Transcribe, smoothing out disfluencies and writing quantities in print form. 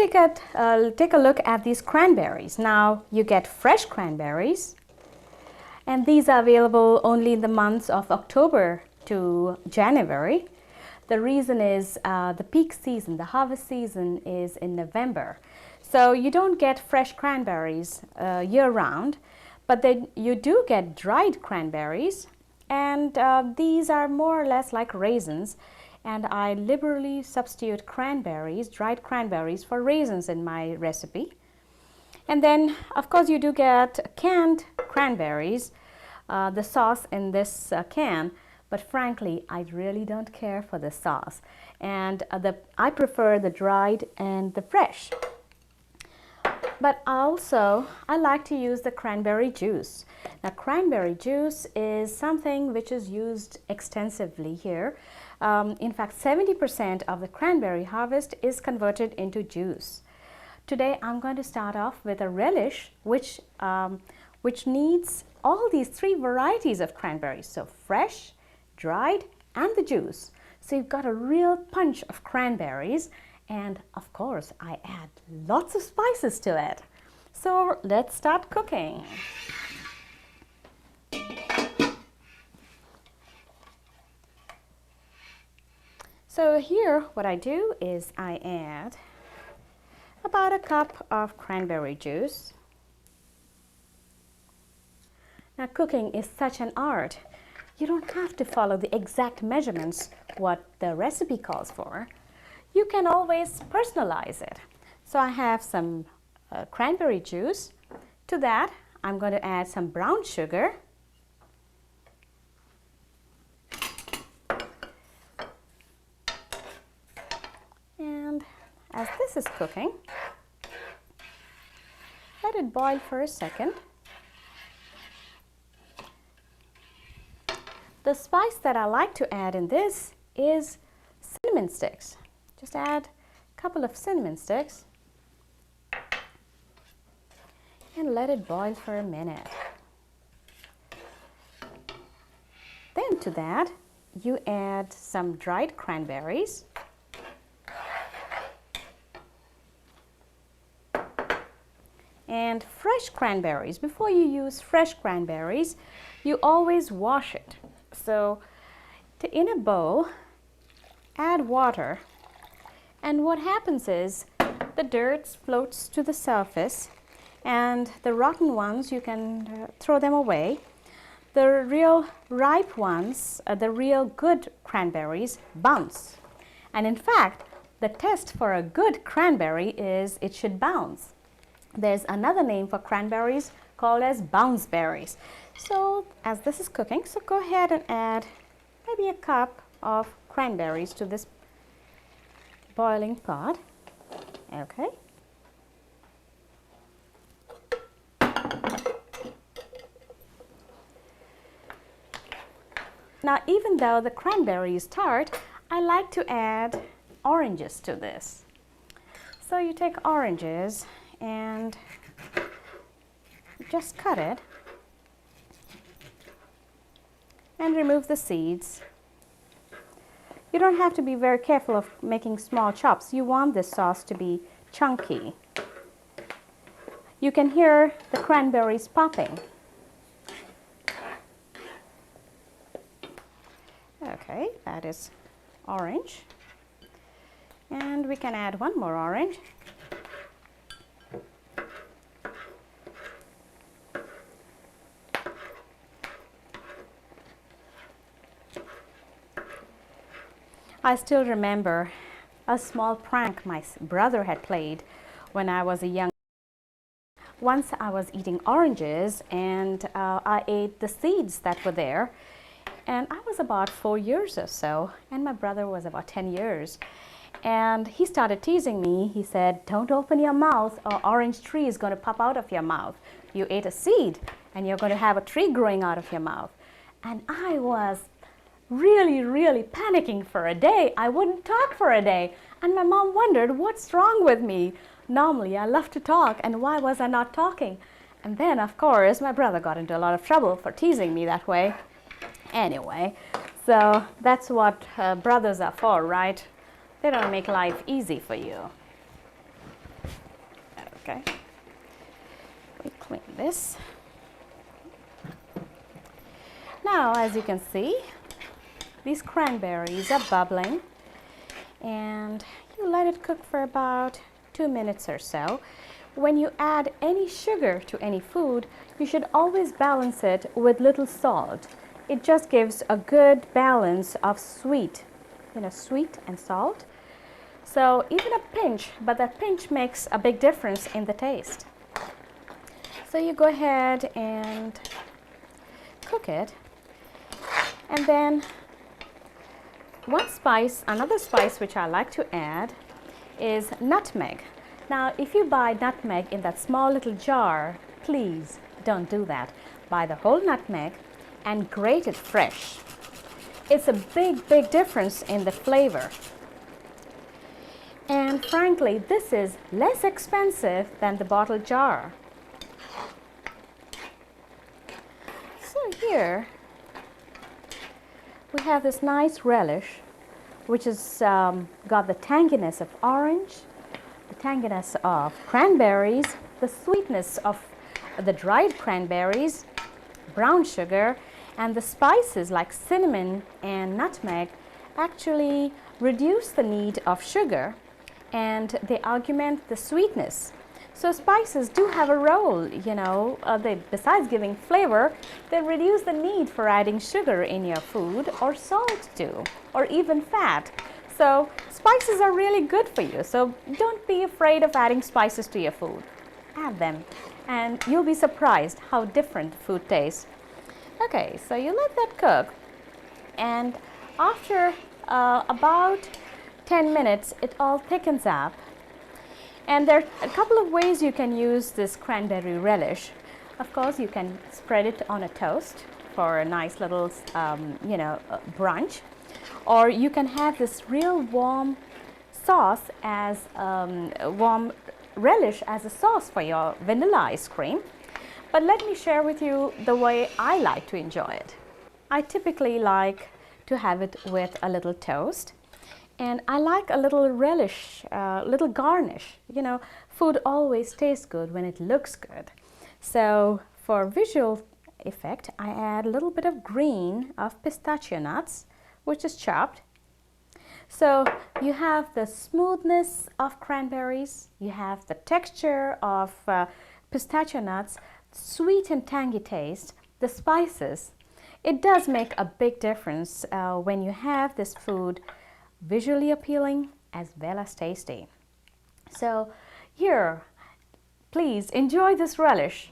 take a look at these cranberries. Now you get fresh cranberries, and these are available only in the months of October to January. The reason is the peak season, the harvest season is in November. So you don't get fresh cranberries year round, but then you do get dried cranberries, and these are more or less like raisins. And I liberally substitute cranberries, dried cranberries, for raisins in my recipe. And then, of course, you do get canned cranberries, the sauce in this can, but frankly, I really don't care for the sauce. And I prefer the dried and the fresh. But also, I like to use the cranberry juice. Now, cranberry juice is something which is used extensively here. In fact, 70% of the cranberry harvest is converted into juice. Today, I'm going to start off with a relish which needs all these three varieties of cranberries. So fresh, dried, and the juice. So you've got a real punch of cranberries. And of course, I add lots of spices to it. So let's start cooking. So here, what I do is I add about a cup of cranberry juice. Now, cooking is such an art. You don't have to follow the exact measurements what the recipe calls for. You can always personalize it. So I have some cranberry juice. To that, I'm going to add some brown sugar. And as this is cooking, let it boil for a second. The spice that I like to add in this is cinnamon sticks. Just add a couple of cinnamon sticks and let it boil for a minute. Then to that, you add some dried cranberries. And fresh cranberries. Before you use fresh cranberries, you always wash it. So in a bowl, add water. And what happens is the dirt floats to the surface, and the rotten ones, you can throw them away. The real ripe ones, the real good cranberries, bounce. And in fact, the test for a good cranberry is it should bounce. There's another name for cranberries called as bounce berries. So as this is cooking, so go ahead and add maybe a cup of cranberries to this boiling pot. Okay. Now, even though the cranberry is tart, I like to add oranges to this. So you take oranges and just cut it and remove the seeds. You don't have to be very careful of making small chops. You want this sauce to be chunky. You can hear the cranberries popping. Okay, that is orange. And we can add one more orange. I still remember a small prank my brother had played when I was a young. Once I was eating oranges and I ate the seeds that were there, and I was about 4 years or so, and my brother was about 10 years. And he started teasing me. He said, "Don't open your mouth or orange tree is going to pop out of your mouth. You ate a seed and you're going to have a tree growing out of your mouth." And I was really panicking for a day. I wouldn't talk for a day. And my mom wondered, what's wrong with me? Normally I love to talk, and why was I not talking? And then, of course, my brother got into a lot of trouble for teasing me that way. Anyway, so that's what brothers are for, right? They don't make life easy for you. Okay, we clean this. Now, as you can see, these cranberries are bubbling, and you let it cook for about 2 minutes or so. When you add any sugar to any food, you should always balance it with little salt. It just gives a good balance of sweet, sweet and salt. So even a pinch, but that pinch makes a big difference in the taste. So you go ahead and cook it. And then another spice which I like to add is nutmeg. Now, if you buy nutmeg in that small little jar, please don't do that. Buy the whole nutmeg and grate it fresh. It's a big, big difference in the flavor. And frankly, this is less expensive than the bottle jar. So here we have this nice relish, which has got the tanginess of orange, the tanginess of cranberries, the sweetness of the dried cranberries, brown sugar, and the spices like cinnamon and nutmeg actually reduce the need of sugar, and they augment the sweetness. So spices do have a role, besides giving flavor, they reduce the need for adding sugar in your food, or salt too, or even fat. So spices are really good for you. So don't be afraid of adding spices to your food. Add them and you'll be surprised how different food tastes. Okay, so you let that cook, and after about 10 minutes, it all thickens up. And there are a couple of ways you can use this cranberry relish. Of course, you can spread it on a toast for a nice little, brunch. Or you can have this real warm sauce as warm relish as a sauce for your vanilla ice cream. But let me share with you the way I like to enjoy it. I typically like to have it with a little toast. And I like a little relish, little garnish. Food always tastes good when it looks good. So for visual effect, I add a little bit of green of pistachio nuts, which is chopped. So you have the smoothness of cranberries, you have the texture of pistachio nuts, sweet and tangy taste, the spices. It does make a big difference when you have this food visually appealing as well as tasty. So here, please enjoy this relish.